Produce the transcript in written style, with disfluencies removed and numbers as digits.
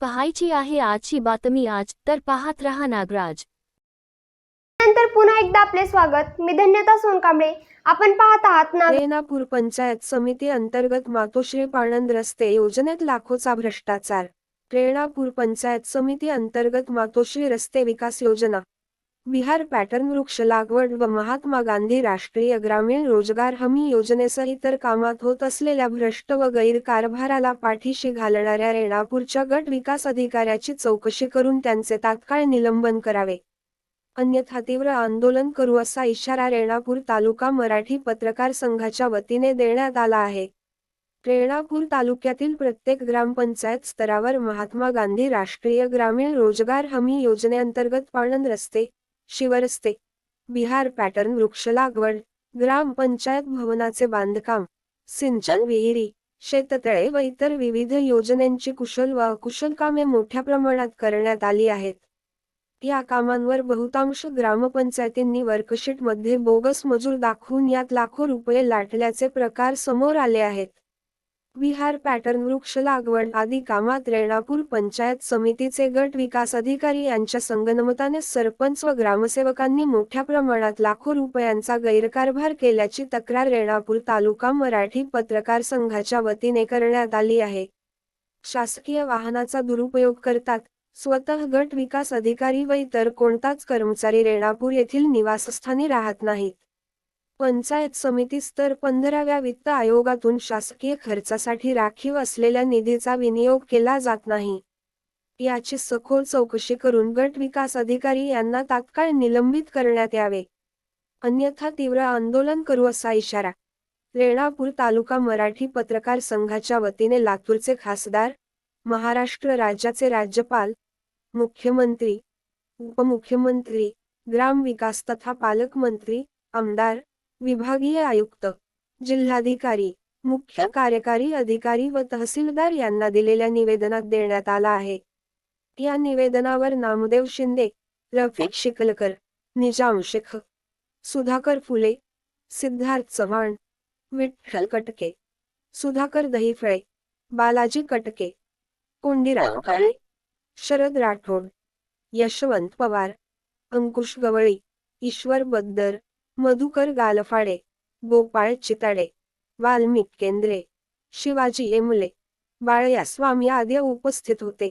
पाहायची आहे आजची बातमी आज तर पाहत रहा नागराज। नंतर पुन्हा एकदा आपले स्वागत। मी धन्यता सोनकांबळे। आपण पाहत आहात रेणापूर पंचायत समिती अंतर्गत मातोश्री पाणंद रस्ते योजनेत लाखोचा भ्रष्टाचार। रेणापूर पंचायत समिती अंतर्गत मातोश्री रस्ते विकास योजना, विहार पॅटर्न वृक्ष लागवड व महात्मा गांधी राष्ट्रीय ग्रामीण रोजगार हमी योजनेसह इतर कामात होत असलेल्या भ्रष्ट व गैरकारभाराला पाठीशी घालणाऱ्या रेणापूरच्या गट विकास अधिकाऱ्याची चौकशी करून त्यांचे तात्काळ निलंबन करावे, अन्यथा तीव्र आंदोलन करू असा इशारा रेणापूर तालुका मराठी पत्रकार संघाच्या वतीने देण्यात आला आहे। रेणापूर तालुक्यातील प्रत्येक ग्रामपंचायत स्तरावर महात्मा गांधी राष्ट्रीय ग्रामीण रोजगार हमी योजनेअंतर्गत पाणंद रस्ते, शिवरस्ते, विहार पॅटर्न वृक्ष लागवड, ग्रामपंचायत भवनाचे बांधकाम, सिंचन विहिरी, शेततळे व इतर विविध योजनांची कुशल व अकुशल कामे मोठ्या प्रमाणात करण्यात आली आहेत। या कामांवर बहुतांश ग्रामपंचायतींनी वर्कशीटमध्ये बोगस मजूर दाखवून यात लाखो रुपये लाटल्याचे प्रकार समोर आले आहेत। विहार पॅटर्न वृक्ष लागवड आदी कामात रेणापूर पंचायत समितीचे गट विकास अधिकारी यांच्या संगनमताने सरपंच व ग्रामसेवकांनी मोठ्या प्रमाणात लाखो रुपयांचा गैरकारभार केल्याची तक्रार रेणापूर तालुका मराठी पत्रकार संघाच्या वतीने करण्यात आली आहे। शासकीय वाहनाचा दुरुपयोग करतात। स्वतः गट विकास अधिकारी व इतर कोणताच कर्मचारी रेणापूर येथील निवासस्थानी राहत नाहीत। पंचायत समिती स्तर 15व्या वित्त आयोगातून शासकीय खर्चासाठी राखीव असलेल्या निधीचा विनियोग केला जात नाही। याची सखोल चौकशी करून गट विकास अधिकारी यांना तात्काळ निलंबित करण्यात यावे, अन्यथा तीव्र आंदोलन करू असा इशारा रेणापूर तालुका मराठी पत्रकार संघाच्या वतीने लातूरचे खासदार, महाराष्ट्र राज्याचे राज्यपाल, मुख्यमंत्री, उपमुख्यमंत्री, ग्रामविकास तथा पालकमंत्री, आमदार, विभागीय आयुक्त, जिल्हाधिकारी, मुख्य कार्यकारी अधिकारी व तहसीलदार यांना दिलेल्या निवेदनात देण्यात आला आहे। या निवेदनावर नामदेव शिंदे, रफिक शिकलकर, निजाम शेख, सुधाकर फुले, सिद्धार्थ चव्हाण, विठ्ठल कटके, सुधाकर दहिफळे, बालाजी कटके, कोंडीराम काळे, शरद राठोड, यशवंत पवार, अंकुश गवळी, ईश्वर बद्दर, मधुकर गालफाडे, गोपाळ चिताडे, वाल्मिक केंद्रे, शिवाजी एमुले, बाळया स्वामी आदी उपस्थित होते।